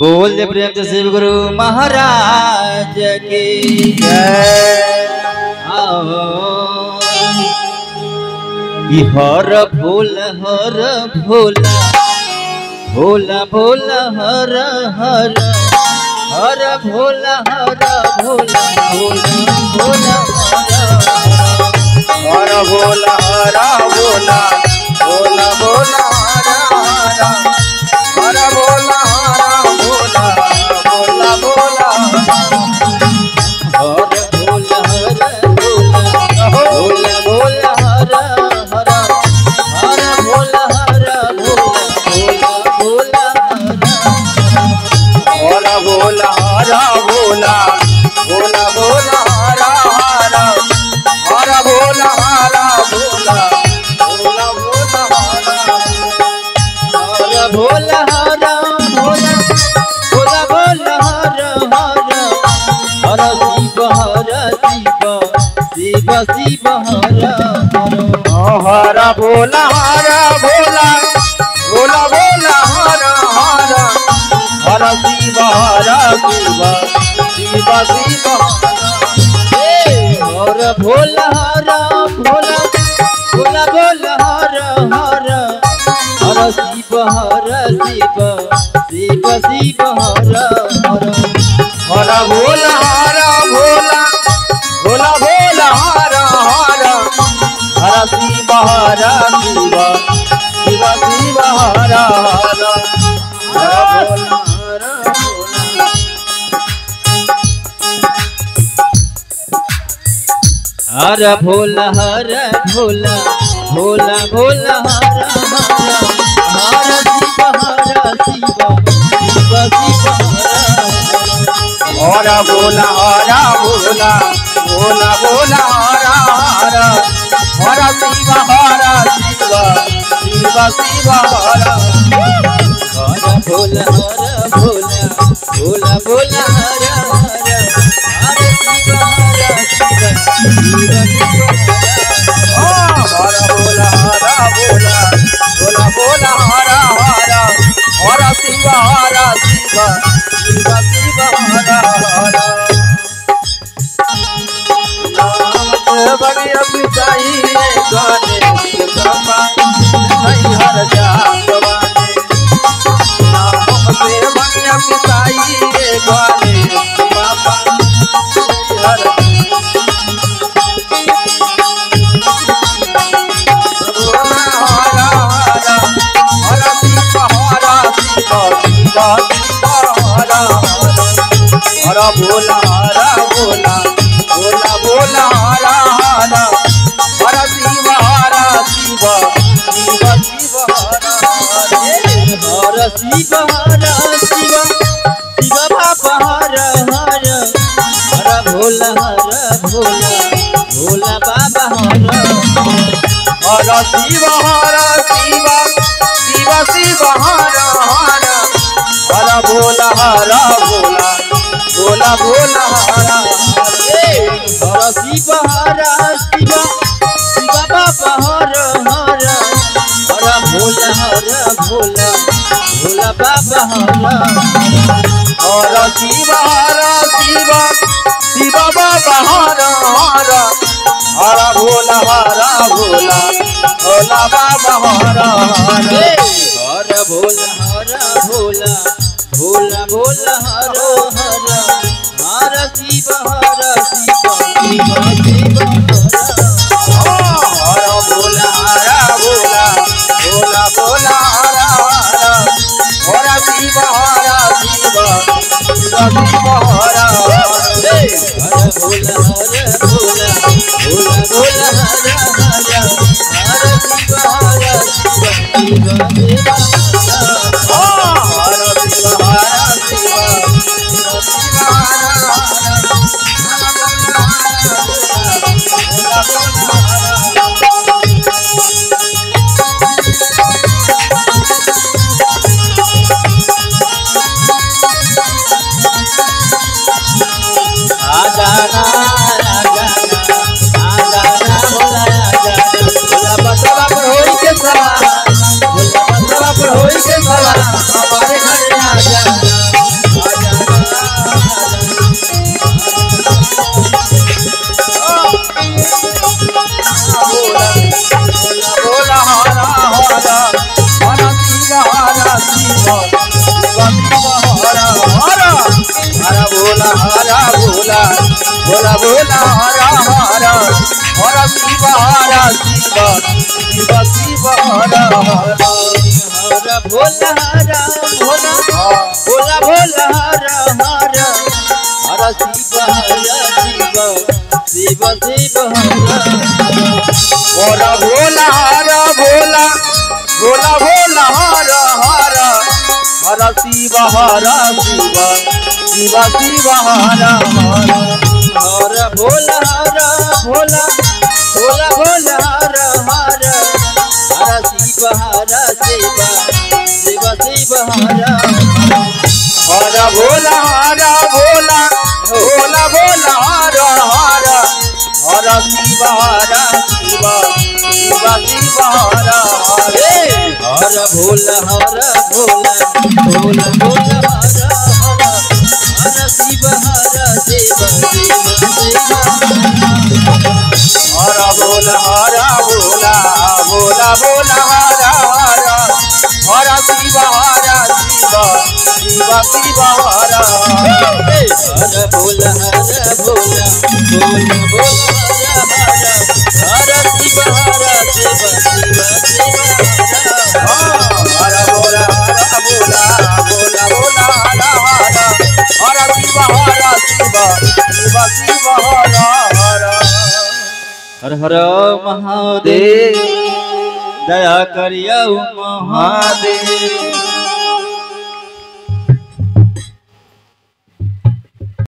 बोल दे प्रेम से शिव गुरु महाराज की जय। हर भोला हर भोला भोला भोला हर हर हर भोला हर भोला भोला भोला हर भोला हर भोला भोला भोला हर भोला हर भोला भोला भोला हर भोला हर भोला भोला भोला हर हर हर भोला हर भोला भोला भोला हर भोला हर भोला भोला भोला हर हर भोला हर भोला भोला भोला हर भोला हर भोला भोला भोला हर हर हर शिव शिव शिव हर हर हर भोला हर भोला भोला भोला हर हर हर शिव शिव शिव शिव हर भोला हर भोला भोला भोला हर हर हर शिव शिव शिव शिव हर हर हर भोला हर भोला भोला भोला हर हर हर शिव शिव शिव शिव हर हर हर भोला हर भोला हर भोला भोला भोला हर हर हर शिव शिव शिव शिव हर भोला हर भोला भोला भोला हर हर हर शिव शिव शिव शिव हर हर भोला हर भोला भोला भोला हर हर हर शिव शिव शिव शिव हर भोला हर भोला भोला भोला हर हर हर शिव शिव शिव शिव हर हर नाम बड़ी अभिचाई गाने ब्रह्मा नहीं हर जागवाने नाम से बड़ी अभिचाई गाने ब्रह्मा हर हर भोला हर भोला भोला भोला हर हर हर शिव शिव शिव शिव हर हर शिव शिव शिव बाबा हर हर हर भोला हर भोला भोला बाबा हर हर शिव शिव शिव शिव हर हर हर भोला भोला भोला भोला हर हर शिव शिव शिव बाबा हर हर हर भोला भोला भोला बाबा हर शिव शिव शिव बाबा हर हर हर भोला भोला भोला बाबा हर हर भोला हर भोला भोला भोला हर हर हर शिव शिव शिव शिव हर भोला भोला भोला भोला हर हर हर शिव शिव शिव शिव हर हर भोला हर भोला भोला भोला हर हर हर शिव शिव शिव हर आजाना आजाना भोला आजाना भोला बसवा पर होई के सवार भोला बसवा पर होई के भोला हरा भोला भोला भोला हरा हरा हरा शिव हरा शिव शिव शिव हरा हरा हरा भोला हरा भोला भोला भोला हरा हरा हरा शिव शिव शिव हरा भोला हरा भोला भोला भोला हरा हरा हरा शिव शिव शिव शिव हरा हरा हरा भोला हरा भोला भोला भोला हरा हरा हरा शिव शिव शिव शिव हरा हरा भोला हरा भोला भोला भोला हरा हरा हरा शिव शिव शिव शिव हरा हरे हरा भोला हरा भोला भोला भोला हरा हरा हरा शिव शिव शिव शिव हरा भोला हरा भोला भोला भोला हरा हरा हरा शिव शिव शिव शिव हरा हरा भोला हरा भोला भोला भोला हरा हरा हरा शिव शिव शिव शिव हरा भोला हरा भोला भोला भोला हरा हरा हरा शिव शिव शिव शिव हरा हरा हर हर महादेव दया करिया महादेव।